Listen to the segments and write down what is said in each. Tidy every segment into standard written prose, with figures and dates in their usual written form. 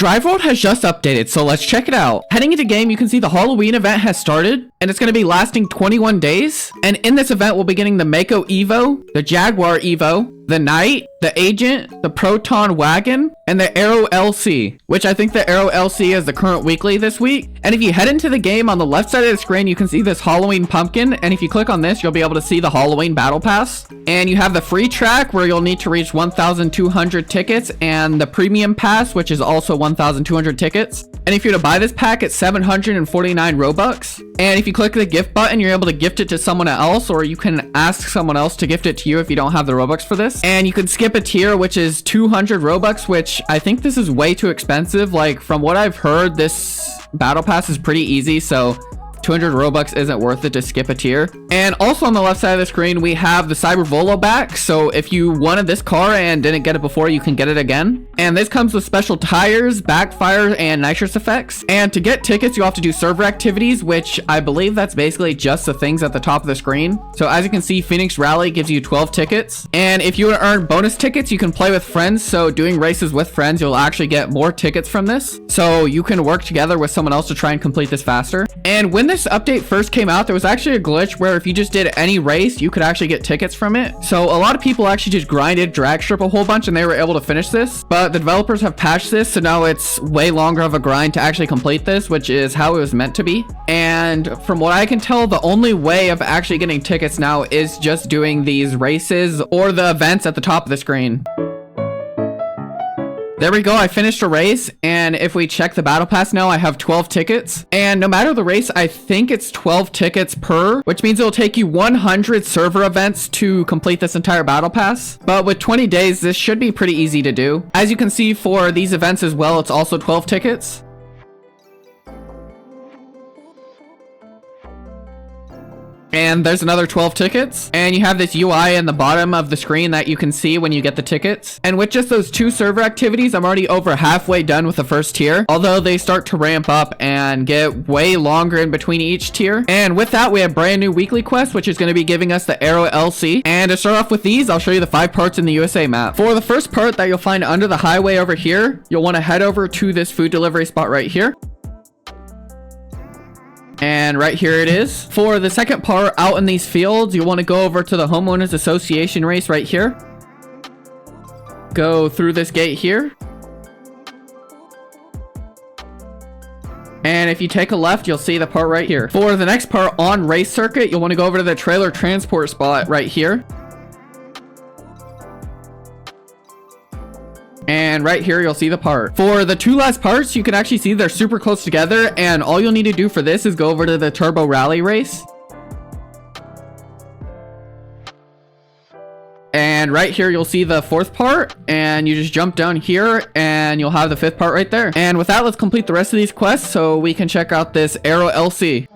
Drive World has just updated, so let's check it out. Heading into game, you can see the Halloween event has started, and it's going to be lasting 21 days. And in this event, we'll be getting the Mako Evo, the Jaguar Evo, the Knight, the Agent, the Proton Wagon, and the Aero LC, which I think the Aero LC is the current weekly this week. And if you head into the game, on the left side of the screen, you can see this Halloween pumpkin. And if you click on this, you'll be able to see the Halloween Battle Pass. And you have the free track where you'll need to reach 1,200 tickets, and the premium pass, which is also 1,200 tickets. And if you're to buy this pack, it's 749 Robux. And if you click the gift button, you're able to gift it to someone else, or you can ask someone else to gift it to you if you don't have the Robux for this. And you can skip a tier, which is 200 Robux, which I think this is way too expensive. Like, from what I've heard, this battle pass is pretty easy, so 200 Robux isn't worth it to skip a tier. And also on the left side of the screen, we have the Cyber Volo back. So if you wanted this car and didn't get it before, you can get it again. And this comes with special tires, backfire, and nitrous effects. And to get tickets, you have to do server activities, which I believe that's basically just the things at the top of the screen. So as you can see, Phoenix Rally gives you 12 tickets. And if you want to earn bonus tickets, you can play with friends. So doing races with friends, you'll actually get more tickets from this. So you can work together with someone else to try and complete this faster. And when this update first came out, there was actually a glitch where if you just did any race, you could actually get tickets from it. So a lot of people actually just grinded drag strip a whole bunch and they were able to finish this. But the developers have patched this, so now it's way longer of a grind to actually complete this, which is how it was meant to be. And from what I can tell, the only way of actually getting tickets now is just doing these races or the events at the top of the screen. There we go, I finished a race, and if we check the battle pass now, I have 12 tickets. And no matter the race, I think it's 12 tickets per, which means it'll take you 100 server events to complete this entire battle pass. But with 20 days, this should be pretty easy to do. As you can see for these events as well, it's also 12 tickets. And there's another 12 tickets. And you have this UI in the bottom of the screen that you can see when you get the tickets. And with just those 2 server activities, I'm already over halfway done with the first tier. Although they start to ramp up and get way longer in between each tier. And with that, we have brand new weekly quest, which is going to be giving us the Aero LC. And to start off with these, I'll show you the 5 parts in the USA map. For the first part that you'll find under the highway over here, you'll want to head over to this food delivery spot right here. And right here it is. For the second part, out in these fields, you want to go over to the Homeowners Association race right here. Go through this gate here. And if you take a left, you'll see the part right here. For the next part on race circuit, you'll want to go over to the trailer transport spot right here. And right here, you'll see the part. For the 2 last parts, you can actually see they're super close together. And all you'll need to do for this is go over to the Turbo Rally race. And right here, you'll see the 4th part. And you just jump down here and you'll have the 5th part right there. And with that, let's complete the rest of these quests so we can check out this Aero LC.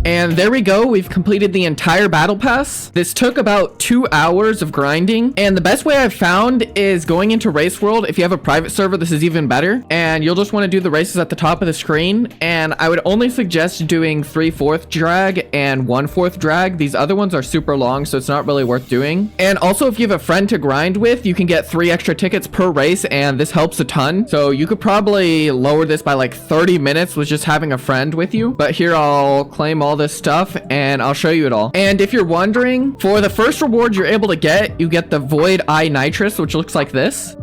And there we go. We've completed the entire battle pass. This took about 2 hours of grinding. And the best way I've found is going into Race World. If you have a private server, this is even better. And you'll just want to do the races at the top of the screen. And I would only suggest doing 3/4 drag and 1/4 drag. These other ones are super long, so it's not really worth doing. And also, if you have a friend to grind with, you can get 3 extra tickets per race, and this helps a ton. So you could probably lower this by like 30 minutes with just having a friend with you. But here, I'll claim all this stuff and I'll show you it all. And if you're wondering, for the first reward you're able to get, you get the Void Eye Nitrous, which looks like this.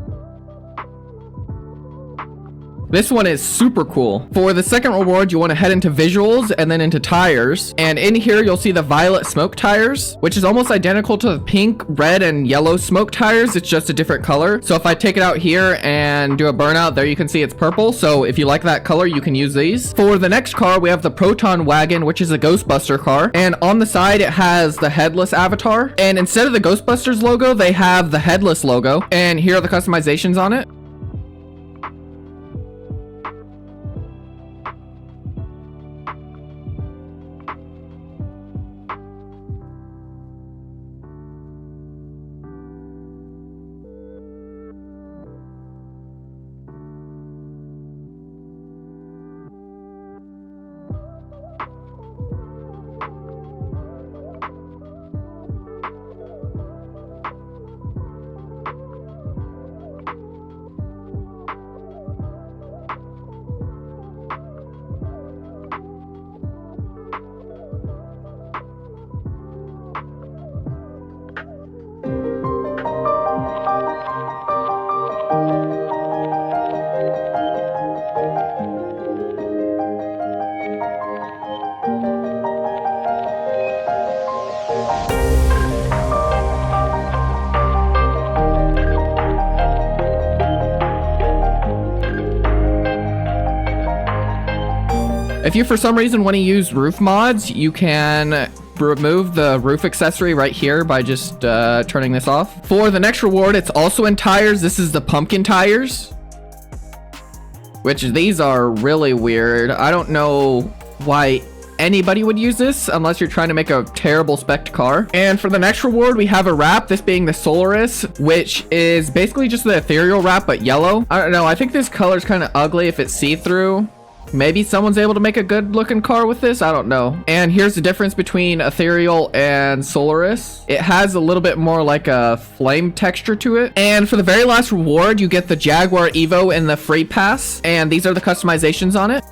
This one is super cool. For the second reward, you want to head into visuals and then into tires. And in here, you'll see the violet smoke tires, which is almost identical to the pink, red, and yellow smoke tires. It's just a different color. So if I take it out here and do a burnout, there you can see it's purple. So if you like that color, you can use these. For the next car, we have the Proton Wagon, which is a Ghostbuster car. And on the side, it has the headless avatar. And instead of the Ghostbusters logo, they have the headless logo. And here are the customizations on it. If you for some reason want to use roof mods, you can remove the roof accessory right here by just turning this off. For the next reward, it's also in tires. This is the pumpkin tires, which these are really weird. I don't know why anybody would use this unless you're trying to make a terrible spec car. And for the next reward, we have a wrap, this being the Solaris, which is basically just the ethereal wrap but yellow. I don't know, I think this color is kind of ugly if it's see-through. Maybe someone's able to make a good looking car with this, I don't know. And here's the difference between ethereal and Solaris. It has a little bit more like a flame texture to it. And for the very last reward, you get the Jaguar Evo in the free pass, and these are the customizations on it.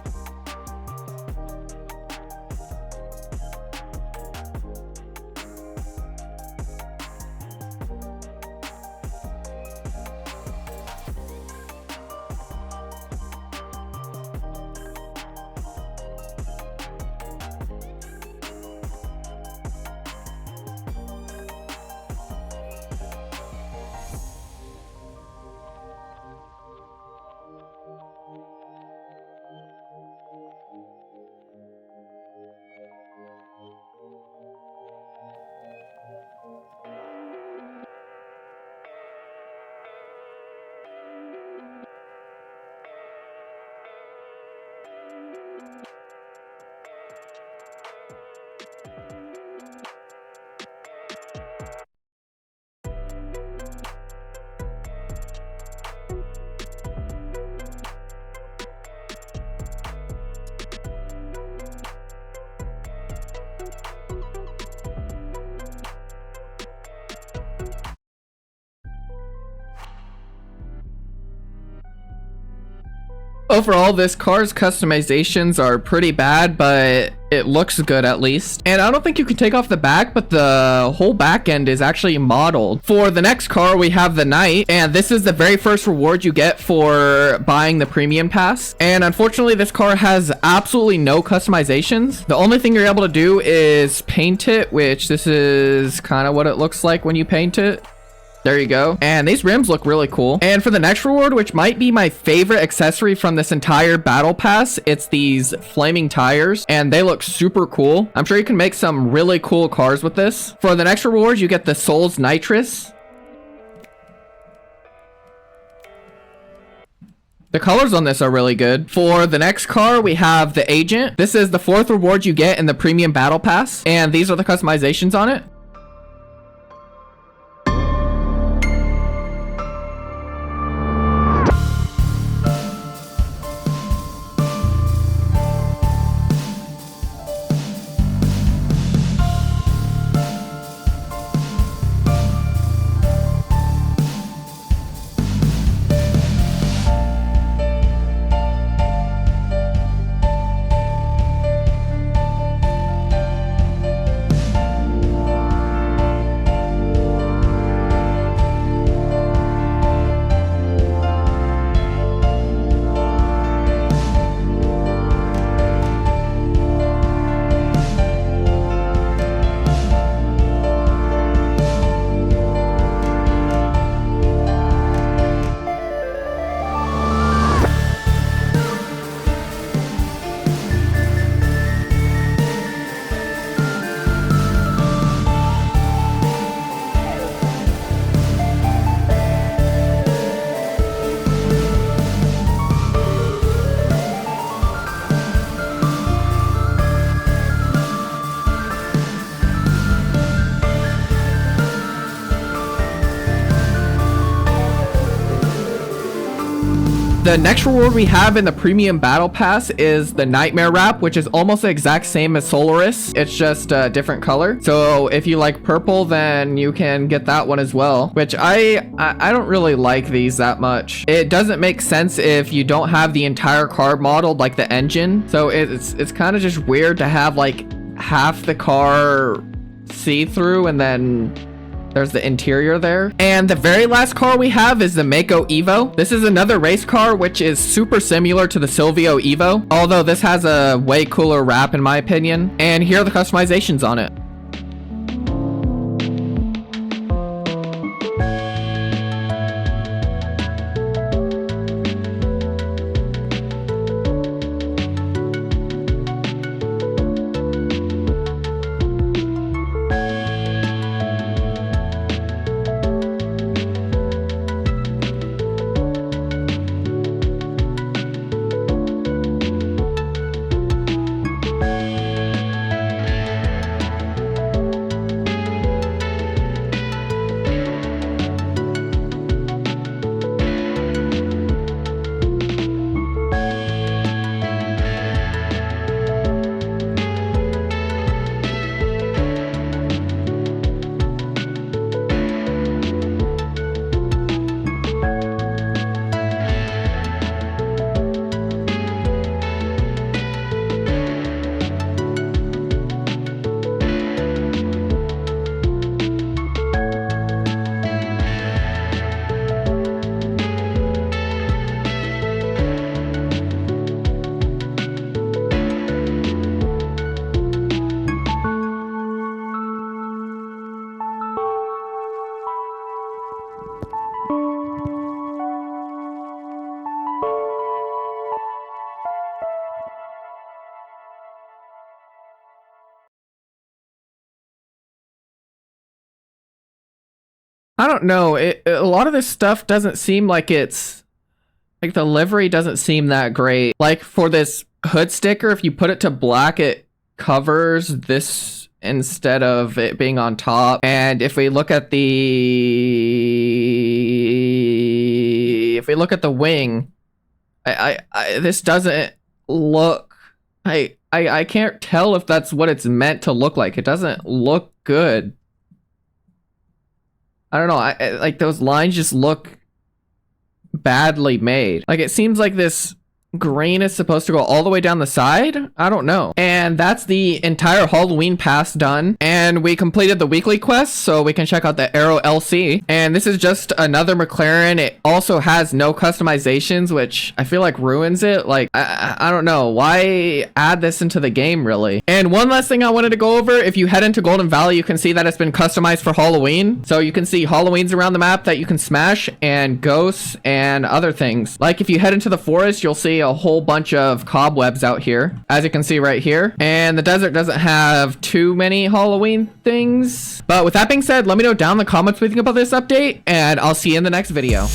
Overall, this car's customizations are pretty bad, but it looks good at least. And I don't think you can take off the back, but the whole back end is actually modeled. For the next car, we have the Knight, and this is the very first reward you get for buying the premium pass. And unfortunately, this car has absolutely no customizations. The only thing you're able to do is paint it, which this is kind of what it looks like when you paint it. There you go. And these rims look really cool. And for the next reward, which might be my favorite accessory from this entire battle pass, it's these flaming tires, and they look super cool. I'm sure you can make some really cool cars with this. For the next reward, you get the Souls Nitrous. The colors on this are really good. For the next car, we have the Agent. This is the 4th reward you get in the Premium Battle Pass. And these are the customizations on it. The next reward we have in the Premium Battle Pass is the Nightmare Wrap, which is almost the exact same as Solaris. It's just a different color. So if you like purple, then you can get that one as well, which I don't really like these that much. It doesn't make sense if you don't have the entire car modeled, like the engine. So it's kind of just weird to have like half the car see-through and then there's the interior there. And the very last car we have is the Mako Evo. This is another race car, which is super similar to the Silvio Evo, although this has a way cooler wrap in my opinion. And here are the customizations on it. I don't know. A lot of this stuff doesn't seem like it's like the livery doesn't seem that great. Like for this hood sticker, if you put it to black, it covers this instead of it being on top. And if we look at the wing, this doesn't look. I can't tell if that's what it's meant to look like. It doesn't look good. I don't know, like those lines just look badly made. Like it seems like this green is supposed to go all the way down the side. I don't know. And that's the entire Halloween pass done. And we completed the weekly quest, so we can check out the Aero LC. And this is just another McLaren. It also has no customizations, which I feel like ruins it. Like, I don't know. Why add this into the game, really? And one last thing I wanted to go over. If you head into Golden Valley, you can see that it's been customized for Halloween. So you can see Halloweens around the map that you can smash, and ghosts and other things. Like if you head into the forest, you'll see a whole bunch of cobwebs out here, as you can see right here. And the desert doesn't have too many Halloween things. But with that being said, let me know down in the comments what you think about this update, and I'll see you in the next video.